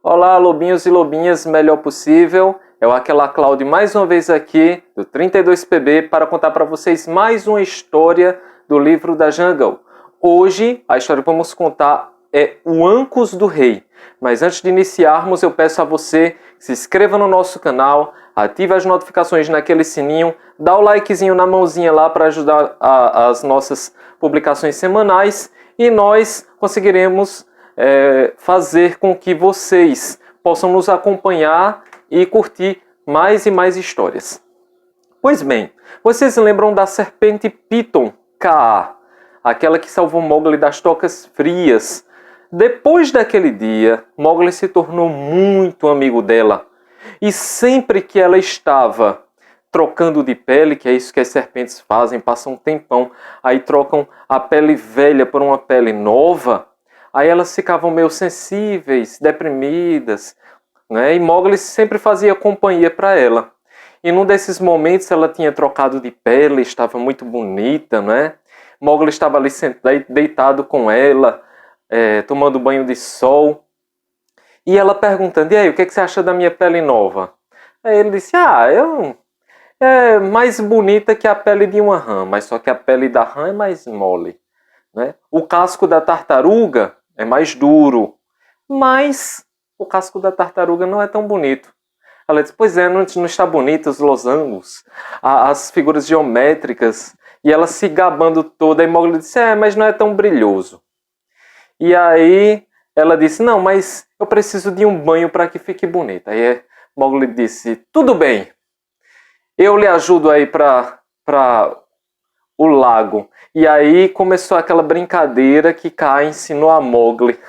Olá, lobinhos e lobinhas, melhor possível. É o Aquela Cláudio mais uma vez aqui, do 32PB, para contar para vocês mais uma história do livro da Jungle. Hoje, a história que vamos contar é O Ancos do Rei. Mas antes de iniciarmos, eu peço a você que se inscreva no nosso canal, ative as notificações naquele sininho, dá o likezinho na mãozinha lá para ajudar as nossas publicações semanais e nós conseguiremos fazer com que vocês possam nos acompanhar e curtir mais e mais histórias. Pois bem, vocês lembram da serpente Piton Kaa, aquela que salvou Mowgli das tocas frias? Depois daquele dia, Mowgli se tornou muito amigo dela. E sempre que ela estava trocando de pele, que é isso que as serpentes fazem, passam um tempão, aí trocam a pele velha por uma pele nova, aí elas ficavam meio sensíveis, deprimidas, né? E Mowgli sempre fazia companhia para ela. E num desses momentos ela tinha trocado de pele, estava muito bonita, né? Mowgli estava ali deitado com ela, tomando banho de sol. E ela perguntando, e aí, o que você acha da minha pele nova? Aí ele disse, é mais bonita que a pele de uma rã, mas só que a pele da rã é mais mole, né? O casco da tartaruga é mais duro, mas o casco da tartaruga não é tão bonito. Ela disse, pois é, não está bonito os losangos, as figuras geométricas, e ela se gabando toda, e Mowgli disse, mas não é tão brilhoso. E aí ela disse, não, mas eu preciso de um banho para que fique bonita. Aí Mowgli disse, tudo bem, eu lhe ajudo aí para o lago. E aí começou aquela brincadeira que Kaa ensinou a Mowgli.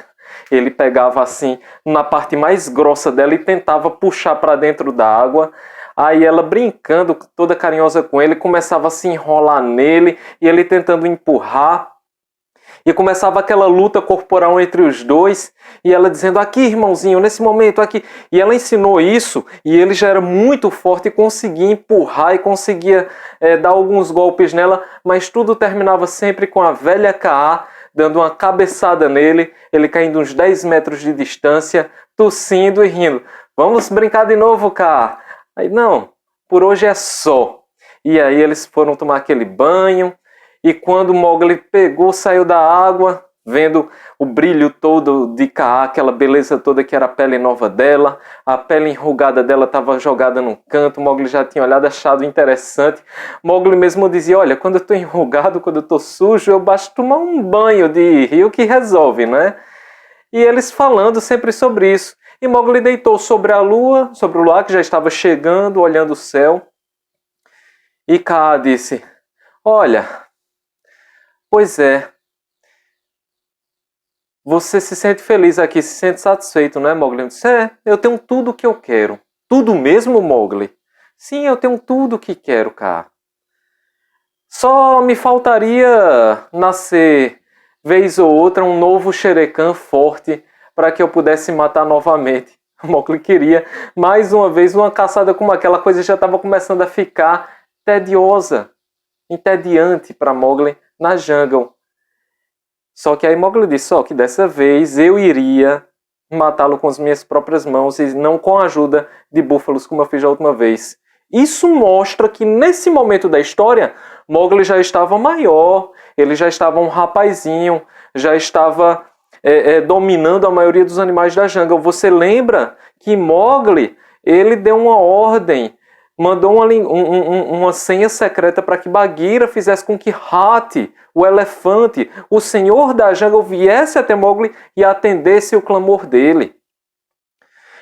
Ele pegava assim, na parte mais grossa dela e tentava puxar para dentro da água. Aí ela brincando, toda carinhosa com ele, começava a se enrolar nele e ele tentando empurrar. E começava aquela luta corporal entre os dois, e ela dizendo, aqui irmãozinho, nesse momento, aqui. E ela ensinou isso, e ele já era muito forte e conseguia empurrar e conseguia dar alguns golpes nela, mas tudo terminava sempre com a velha Kaa dando uma cabeçada nele, ele caindo uns 10 metros de distância, tossindo e rindo. Vamos brincar de novo, Kaa? Aí, não, por hoje é só. E aí eles foram tomar aquele banho, e quando Mowgli pegou, saiu da água, vendo o brilho todo de Kaa, aquela beleza toda que era a pele nova dela, a pele enrugada dela estava jogada num canto, Mowgli já tinha olhado, achado interessante. Mowgli mesmo dizia, olha, quando eu estou enrugado, quando eu estou sujo, eu basta tomar um banho de rio que resolve, né? E eles falando sempre sobre isso. E Mowgli deitou sobre a lua, sobre o luar que já estava chegando, olhando o céu. E Kaa disse, olha, pois é, você se sente feliz aqui, se sente satisfeito, não é, Mowgli? Eu disse, eu tenho tudo o que eu quero. Tudo mesmo, Mowgli? Sim, eu tenho tudo o que quero, Kaa. Só me faltaria nascer, vez ou outra, um novo Shere Khan forte para que eu pudesse matar novamente. Mowgli queria, mais uma vez, uma caçada como aquela, coisa já estava começando a ficar tediosa, entediante para Mowgli na jungle. Só que aí Mowgli disse, que dessa vez eu iria matá-lo com as minhas próprias mãos e não com a ajuda de búfalos como eu fiz a última vez. Isso mostra que nesse momento da história, Mowgli já estava maior, ele já estava um rapazinho, já estava dominando a maioria dos animais da jungle. Você lembra que Mowgli, ele deu uma ordem, mandou uma senha secreta para que Bagheera fizesse com que Hathi, o elefante, o senhor da jungle, viesse até Mowgli e atendesse o clamor dele.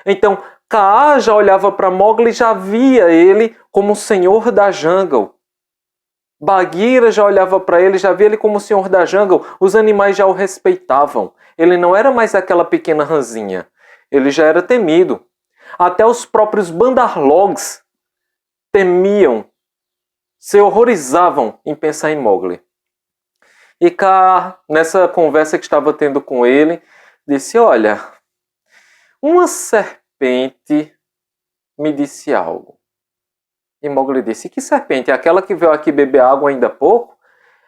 Então, Kaa já olhava para Mowgli e já via ele como o senhor da jungle. Bagheera já olhava para ele, já via ele como o senhor da jungle. Os animais já o respeitavam. Ele não era mais aquela pequena ranzinha. Ele já era temido. Até os próprios Bandarlogs temiam, se horrorizavam em pensar em Mowgli. E Kaa, nessa conversa que estava tendo com ele, disse, olha, uma serpente me disse algo. E Mowgli disse, que serpente? Aquela que veio aqui beber água ainda há pouco?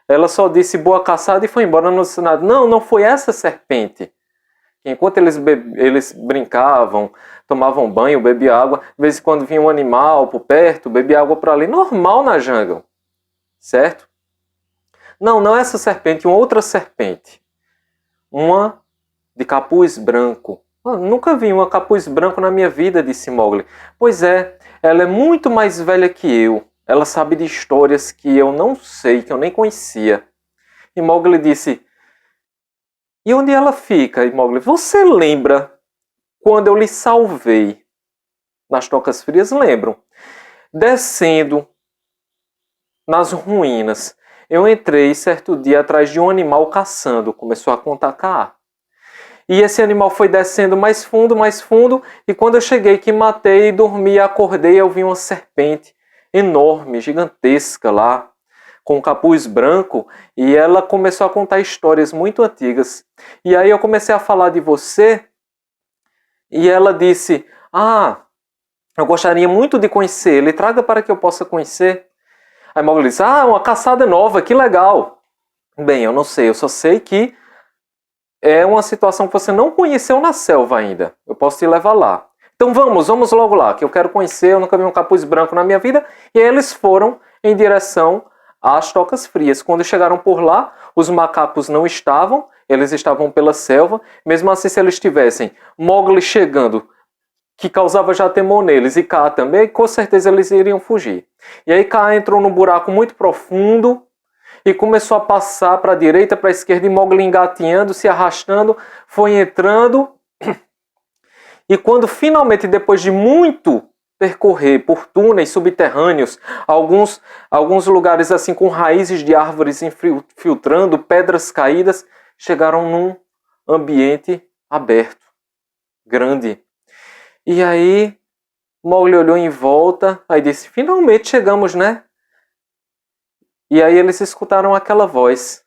Ela só disse boa caçada e foi embora, não disse nada. Não foi essa serpente. que enquanto eles brincavam, tomavam banho, bebiam água, de vez em quando vinha um animal por perto, bebia água por ali, normal na jungle, certo? Não, não essa serpente, uma outra serpente. Uma de capuz branco. Nunca vi uma capuz branco na minha vida, disse Mowgli. Pois é, ela é muito mais velha que eu. Ela sabe de histórias que eu não sei, que eu nem conhecia. E Mowgli disse, e onde ela fica? E Mowgli, você lembra quando eu lhe salvei nas Tocas Frias? Lembram? Descendo nas ruínas, eu entrei certo dia atrás de um animal caçando. Começou a contar cá. E esse animal foi descendo mais fundo, e quando eu cheguei que matei, dormi, acordei, eu vi uma serpente enorme, gigantesca lá, com um capuz branco, e ela começou a contar histórias muito antigas. E aí eu comecei a falar de você, e ela disse, eu gostaria muito de conhecer ele, traga para que eu possa conhecer. Aí Mowgli disse, uma caçada nova, que legal. Bem, eu não sei, eu só sei que é uma situação que você não conheceu na selva ainda. Eu posso te levar lá. Então vamos logo lá, que eu quero conhecer, eu nunca vi um capuz branco na minha vida. E aí eles foram em direção às Tocas Frias. Quando chegaram por lá, os macacos não estavam, eles estavam pela selva. Mesmo assim, se eles estivessem Mowgli chegando, que causava já temor neles, e Kaa também, com certeza eles iriam fugir. E aí Kaa entrou num buraco muito profundo, e começou a passar para a direita, para a esquerda, e Mowgli engatinhando, se arrastando, foi entrando. E quando finalmente, depois de muito percorrer por túneis subterrâneos, alguns lugares assim com raízes de árvores infiltrando, pedras caídas, chegaram num ambiente aberto, grande. E aí Mowgli olhou em volta, aí disse, finalmente chegamos, né? E aí eles escutaram aquela voz.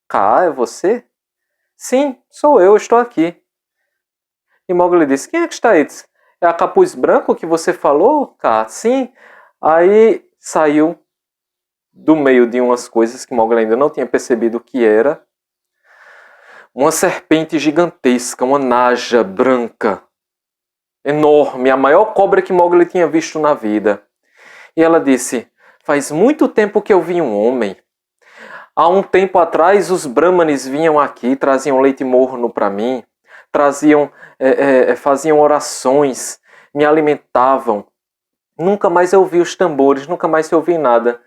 Kaa, é você? Sim, sou eu, estou aqui. E Mowgli disse, quem é que está aí? É a capuz branco que você falou, Kaa? Sim. Aí saiu do meio de umas coisas que Mowgli ainda não tinha percebido o que era. Uma serpente gigantesca, uma naja branca, enorme, a maior cobra que Mowgli tinha visto na vida. E ela disse, faz muito tempo que eu vi um homem. Há um tempo atrás, os brahmanes vinham aqui, traziam leite morno para mim, faziam orações, me alimentavam. Nunca mais eu vi os tambores, nunca mais eu vi nada.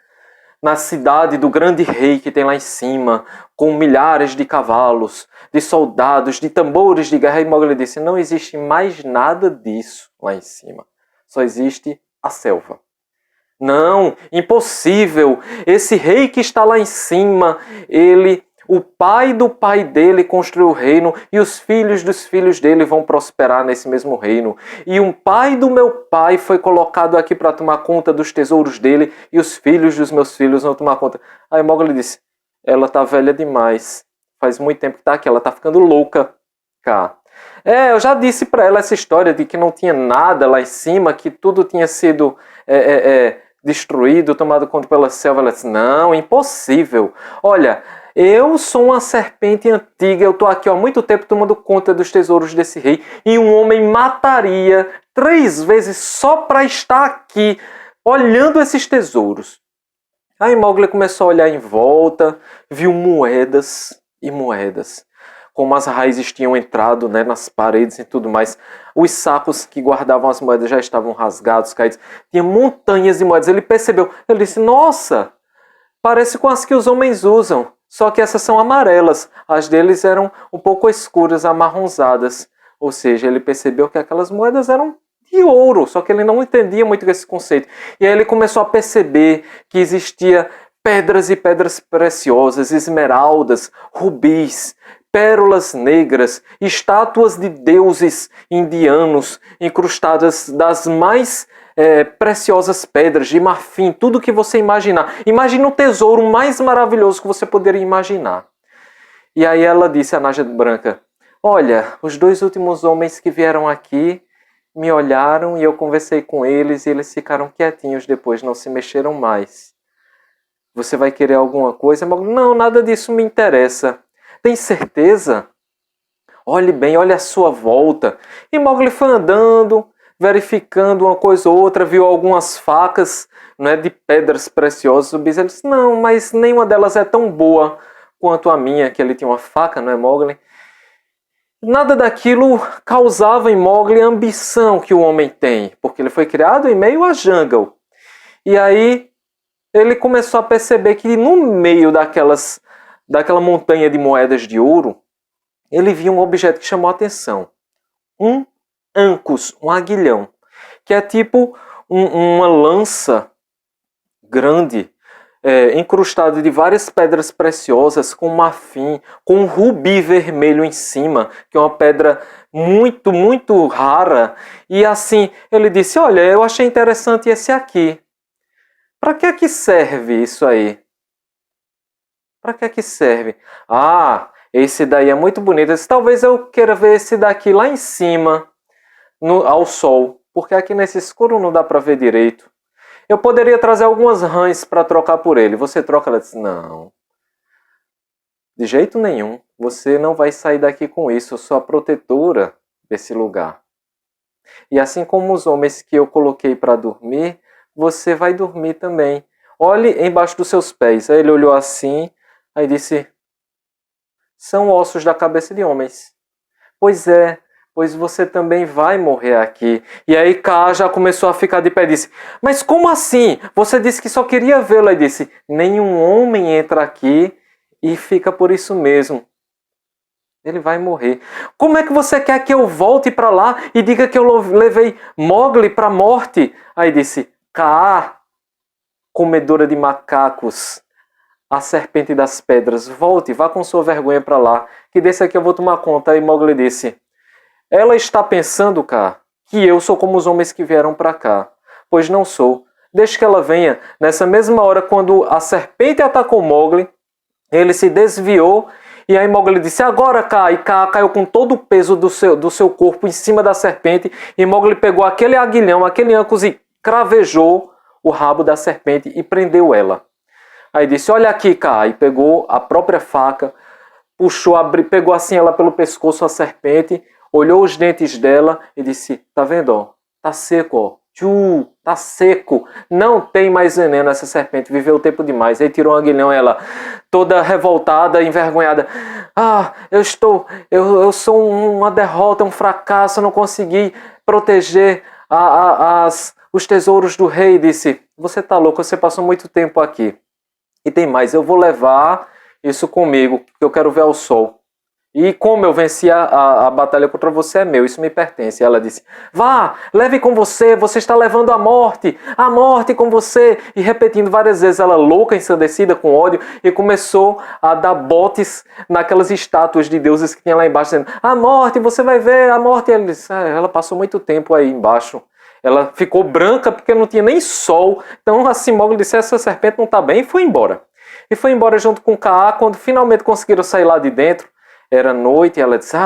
Na cidade do grande rei que tem lá em cima, com milhares de cavalos, de soldados, de tambores de guerra, e Mowgli disse, não existe mais nada disso lá em cima. Só existe a selva. Não, impossível. Esse rei que está lá em cima, o pai do pai dele construiu o reino e os filhos dos filhos dele vão prosperar nesse mesmo reino. E um pai do meu pai foi colocado aqui para tomar conta dos tesouros dele e os filhos dos meus filhos vão tomar conta. Aí Mowgli disse, ela tá velha demais. Faz muito tempo que tá aqui, ela tá ficando louca. Cá. Eu já disse para ela essa história de que não tinha nada lá em cima, que tudo tinha sido destruído, tomado conta pela selva. Ela disse, não, impossível. Olha, eu sou uma serpente antiga, eu estou aqui há muito tempo tomando conta dos tesouros desse rei, e um homem mataria 3 vezes só para estar aqui, olhando esses tesouros. Aí Mowgli começou a olhar em volta, viu moedas e moedas. Como as raízes tinham entrado, né, nas paredes e tudo mais. Os sacos que guardavam as moedas já estavam rasgados, caídos. Tinha montanhas de moedas. Ele percebeu, ele disse, nossa, parece com as que os homens usam. Só que essas são amarelas. As deles eram um pouco escuras, amarronzadas. Ou seja, ele percebeu que aquelas moedas eram de ouro. Só que ele não entendia muito esse conceito. E aí ele começou a perceber que existia pedras e pedras preciosas, esmeraldas, rubis, pérolas negras, estátuas de deuses indianos incrustadas das mais preciosas pedras, de marfim, tudo que você imaginar. Imagine o tesouro mais maravilhoso que você poderia imaginar. E aí ela disse, a Naja Branca, olha, os 2 últimos homens que vieram aqui me olharam e eu conversei com eles e eles ficaram quietinhos depois, não se mexeram mais. Você vai querer alguma coisa? Não, nada disso me interessa. Tem certeza? Olhe bem, olhe a sua volta. E Mowgli foi andando, verificando uma coisa ou outra, viu algumas facas, né, de pedras preciosas. O bicho ele disse, não, mas nenhuma delas é tão boa quanto a minha, que ele tinha uma faca, não é, Mowgli? Nada daquilo causava em Mowgli a ambição que o homem tem, porque ele foi criado em meio à jungle. E aí ele começou a perceber que no meio daquela montanha de moedas de ouro, ele viu um objeto que chamou a atenção. Um ancus, um aguilhão, que é tipo uma lança grande, incrustada de várias pedras preciosas, com marfim, com um rubi vermelho em cima, que é uma pedra muito, muito rara. E assim, ele disse, olha, eu achei interessante esse aqui. Para que é que serve isso aí? Para que é que serve? Ah, esse daí é muito bonito. Eu disse, talvez eu queira ver esse daqui lá em cima, ao sol, porque aqui nesse escuro não dá para ver direito. Eu poderia trazer algumas rãs para trocar por ele. Você troca? Ela disse, não. De jeito nenhum. Você não vai sair daqui com isso. Eu sou a protetora desse lugar. E assim como os homens que eu coloquei para dormir, você vai dormir também. Olhe embaixo dos seus pés. Aí ele olhou assim, aí disse, são ossos da cabeça de homens. Pois é, pois você também vai morrer aqui. E aí Kaa já começou a ficar de pé e disse, mas como assim? Você disse que só queria vê-lo. E disse, nenhum homem entra aqui e fica por isso mesmo. Ele vai morrer. Como é que você quer que eu volte para lá e diga que eu levei Mowgli para a morte? Aí disse, Kaa, comedora de macacos, a serpente das pedras, volte, vá com sua vergonha para lá, que desse aqui eu vou tomar conta. Aí Mowgli disse, ela está pensando, Kaa, que eu sou como os homens que vieram para cá. Pois não sou. Deixe que ela venha. Nessa mesma hora, quando a serpente atacou Mowgli, ele se desviou. E aí Mowgli disse, agora Kaa. E Kaa caiu com todo o peso do seu corpo em cima da serpente. E Mowgli pegou aquele aguilhão, aquele ancus e cravejou o rabo da serpente e prendeu ela. Aí disse, olha aqui Kaa. E pegou a própria faca, puxou, pegou assim ela pelo pescoço a serpente, olhou os dentes dela e disse, tá vendo, ó? Tá seco, ó. Tá seco. Não tem mais veneno essa serpente. Viveu tempo demais. Aí tirou um aguilhão, ela toda revoltada, envergonhada. Ah, eu sou uma derrota, um fracasso. Eu não consegui proteger os tesouros do rei. Disse, você tá louco, você passou muito tempo aqui. E tem mais, eu vou levar isso comigo, porque eu quero ver ao sol. E como eu venci a batalha contra você é meu, isso me pertence. E ela disse, vá, leve com você, você está levando a morte com você. E repetindo várias vezes, ela louca, ensandecida, com ódio, e começou a dar botes naquelas estátuas de deuses que tinha lá embaixo, dizendo, a morte, você vai ver, a morte. E ela disse, ela passou muito tempo aí embaixo. Ela ficou branca porque não tinha nem sol. Então assim, Mowgli disse, essa serpente não está bem, e foi embora. E foi embora junto com Kaa. Quando finalmente conseguiram sair lá de dentro, era noite, e ela disse,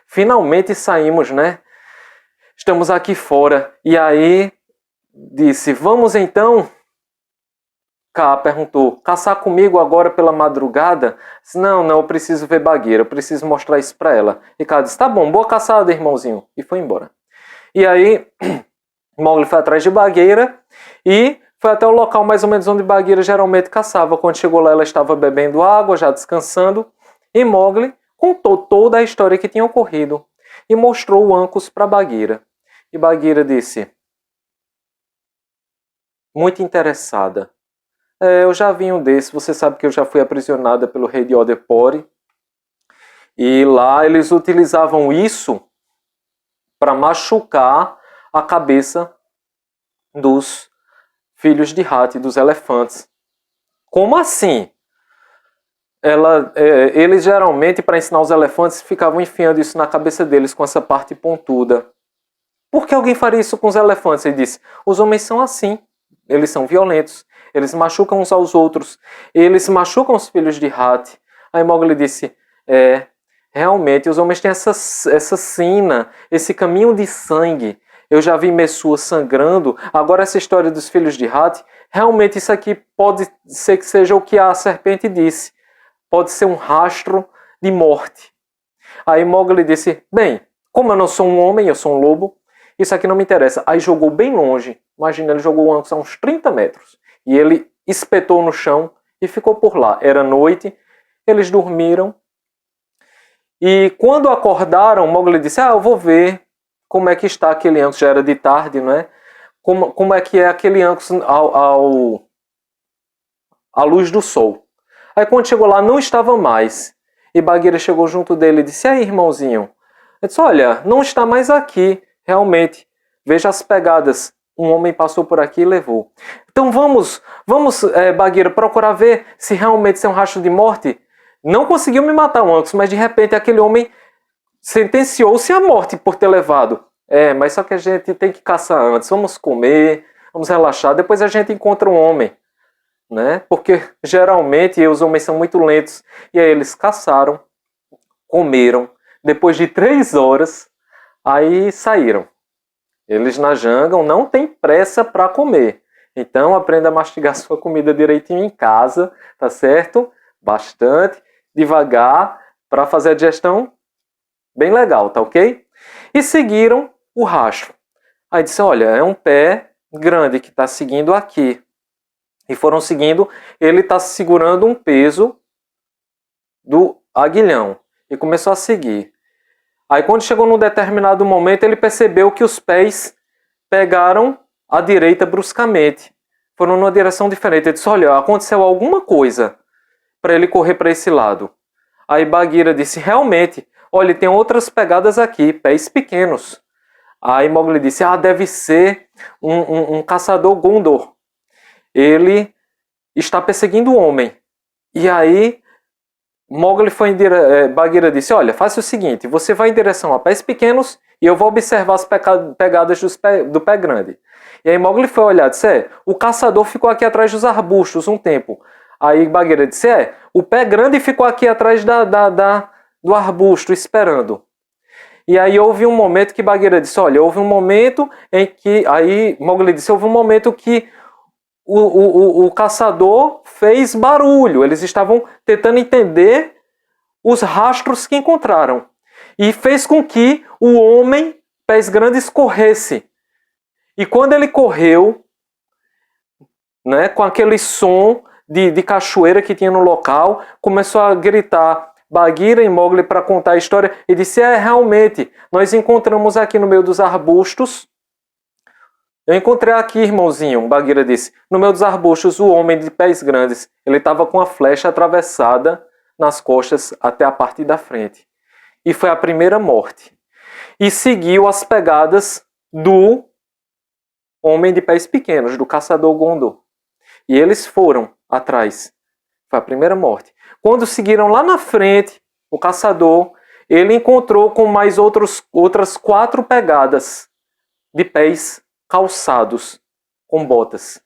finalmente saímos, né? Estamos aqui fora. E aí disse, vamos então? Kaa perguntou, caçar comigo agora pela madrugada? Disse, não, eu preciso ver Bagheera, eu preciso mostrar isso para ela. E Kaa disse, tá bom, boa caçada, irmãozinho. E foi embora. E aí Mowgli foi atrás de Bagheera e foi até o local mais ou menos onde Bagheera geralmente caçava. Quando chegou lá, ela estava bebendo água, já descansando. E Mowgli contou toda a história que tinha ocorrido e mostrou o ancus para Bagheera. E Bagheera disse, muito interessada, eu já vi um desse, você sabe que eu já fui aprisionada pelo rei de Odepore, e lá eles utilizavam isso para machucar a cabeça dos filhos de Hati, dos elefantes. Como assim? Eles geralmente, para ensinar os elefantes, ficavam enfiando isso na cabeça deles com essa parte pontuda. Por que alguém faria isso com os elefantes? Ele disse, os homens são assim, eles são violentos, eles machucam uns aos outros, eles machucam os filhos de Hati. Aí Mowgli disse, realmente, os homens têm essa sina, esse caminho de sangue. Eu já vi Messua sangrando, agora essa história dos filhos de Hati, realmente isso aqui pode ser que seja o que a serpente disse. Pode ser um rastro de morte. Aí Mowgli disse, bem, como eu não sou um homem, eu sou um lobo, isso aqui não me interessa. Aí jogou bem longe, imagina, ele jogou o Ankus a uns 30 metros. E ele espetou no chão e ficou por lá. Era noite, eles dormiram. E quando acordaram, Mowgli disse, eu vou ver como é que está aquele Ankus. Já era de tarde, não é? Como é que é aquele Ankus à luz do sol. Aí quando chegou lá, não estava mais. E Bagheera chegou junto dele e disse, aí, irmãozinho? Ele disse, olha, não está mais aqui, realmente. Veja as pegadas. Um homem passou por aqui e levou. Então vamos, Bagheera, procurar ver se realmente isso é um rastro de morte. Não conseguiu me matar antes, mas de repente aquele homem sentenciou-se à morte por ter levado. Mas só que a gente tem que caçar antes. Vamos comer, vamos relaxar, depois a gente encontra um homem. Né? Porque geralmente os homens são muito lentos. E aí eles caçaram, comeram. Depois de 3 horas, aí saíram. Eles na jungle não têm pressa para comer. Então aprenda a mastigar sua comida direitinho em casa, tá certo? Bastante, devagar, para fazer a digestão bem legal, tá ok? E seguiram o rastro. Aí disse, olha, é um pé grande que está seguindo aqui. E foram seguindo, ele está segurando um peso do aguilhão. E começou a seguir. Aí quando chegou num determinado momento, ele percebeu que os pés pegaram à direita bruscamente. Foram numa direção diferente. Ele disse, olha, aconteceu alguma coisa para ele correr para esse lado. Aí Bagheera disse, realmente, olha, tem outras pegadas aqui, pés pequenos. Aí Mowgli disse, deve ser um caçador Gondor. Ele está perseguindo o homem. E aí Mowgli Bagheera disse, olha, faça o seguinte, você vai em direção a pés pequenos e eu vou observar as pegadas do pé grande. E aí Mowgli foi olhar e disse, o caçador ficou aqui atrás dos arbustos um tempo. Aí Bagheera disse, o pé grande ficou aqui atrás do arbusto esperando. E aí houve um momento que Bagheera disse, olha, houve um momento em que, aí Mowgli disse, houve um momento que o caçador fez barulho. Eles estavam tentando entender os rastros que encontraram. E fez com que o homem, pés grandes, corresse. E quando ele correu, né, com aquele som de cachoeira que tinha no local, começou a gritar Bagheera e Mowgli para contar a história. E disse, realmente, nós encontramos aqui no meio dos arbustos. Eu encontrei aqui, irmãozinho, Bagheera disse, no meio dos arbustos, o homem de pés grandes. Ele estava com a flecha atravessada nas costas até a parte da frente. E foi a primeira morte. E seguiu as pegadas do homem de pés pequenos, do caçador Gondor. E eles foram atrás. Foi a primeira morte. Quando seguiram lá na frente, o caçador, ele encontrou com mais outras 4 pegadas de pés calçados com botas.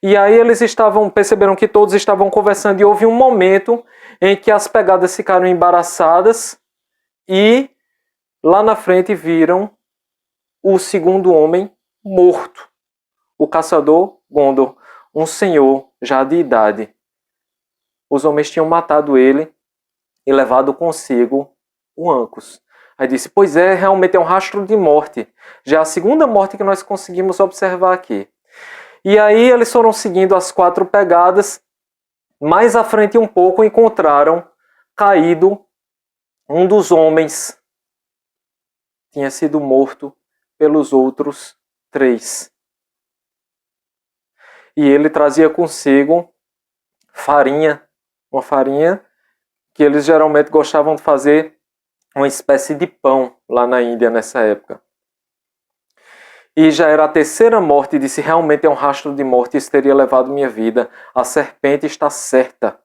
E aí eles perceberam que todos estavam conversando e houve um momento em que as pegadas ficaram embaraçadas e lá na frente viram o segundo homem morto. O caçador Gondor, um senhor já de idade. Os homens tinham matado ele e levado consigo o Ankus. Aí disse, pois realmente é um rastro de morte. Já é a segunda morte que nós conseguimos observar aqui. E aí eles foram seguindo as 4 pegadas. Mais à frente um pouco encontraram caído um dos homens. Tinha sido morto pelos outros 3. E ele trazia consigo farinha. Uma farinha que eles geralmente gostavam de fazer uma espécie de pão lá na Índia nessa época. E já era a 3ª morte, e disse, realmente é um rastro de morte, isso teria levado minha vida. A serpente está certa.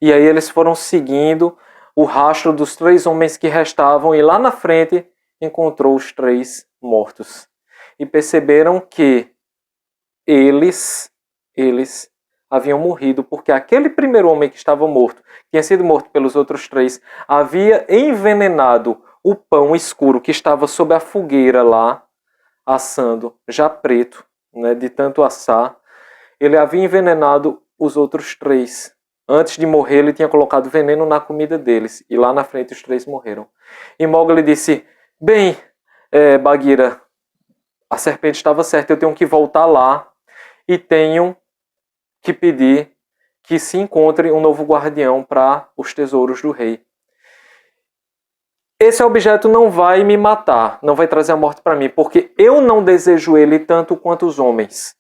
E aí eles foram seguindo o rastro dos 3 homens que restavam, e lá na frente encontrou os 3 mortos. E perceberam que eles haviam morrido, porque aquele primeiro homem que estava morto, tinha sido morto pelos outros 3, havia envenenado o pão escuro que estava sob a fogueira lá, assando, já preto, né, de tanto assar. Ele havia envenenado os outros 3. Antes de morrer, ele tinha colocado veneno na comida deles. E lá na frente os 3 morreram. E Mowgli disse, bem, Bagheera, a serpente estava certa, eu tenho que voltar lá e tenho que pedir que se encontre um novo guardião para os tesouros do rei. Esse objeto não vai me matar, não vai trazer a morte para mim, porque eu não desejo ele tanto quanto os homens.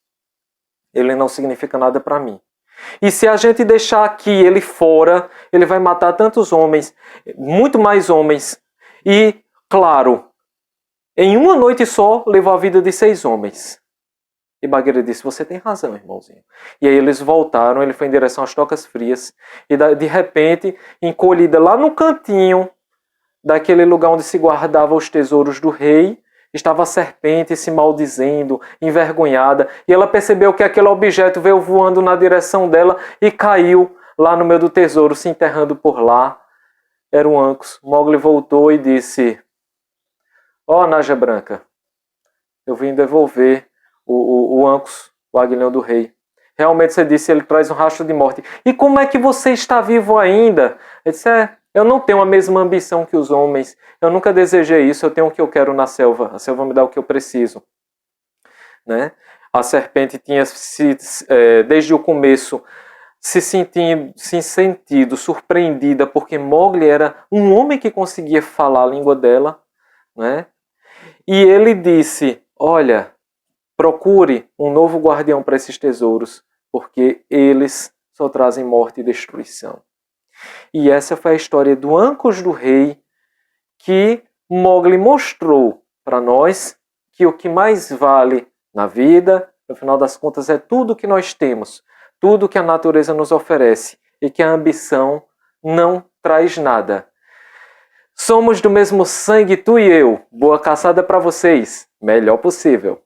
Ele não significa nada para mim. E se a gente deixar aqui ele fora, ele vai matar tantos homens, muito mais homens. E, claro, em uma noite só, levou a vida de 6 homens. E Bagheera disse, você tem razão, irmãozinho. E aí eles voltaram, ele foi em direção às Tocas Frias. E de repente, encolhida lá no cantinho daquele lugar onde se guardava os tesouros do rei, estava a serpente se maldizendo, envergonhada. E ela percebeu que aquele objeto veio voando na direção dela e caiu lá no meio do tesouro, se enterrando por lá. Era um Ankus. Mowgli voltou e disse, ó, Naja Branca, eu vim devolver o Ankus, o aguilhão do rei. Realmente você disse, ele traz um rastro de morte. E como é que você está vivo ainda? Ele disse, eu não tenho a mesma ambição que os homens. Eu nunca desejei isso, eu tenho o que eu quero na selva. A selva me dá o que eu preciso. Né? A serpente tinha, desde o começo, se sentido surpreendida, porque Mowgli era um homem que conseguia falar a língua dela. Né? E ele disse, olha, procure um novo guardião para esses tesouros, porque eles só trazem morte e destruição. E essa foi a história do Ankus do Rei, que Mowgli mostrou para nós que o que mais vale na vida, no final das contas, é tudo que nós temos, tudo que a natureza nos oferece, e que a ambição não traz nada. Somos do mesmo sangue, tu e eu. Boa caçada para vocês. Melhor possível.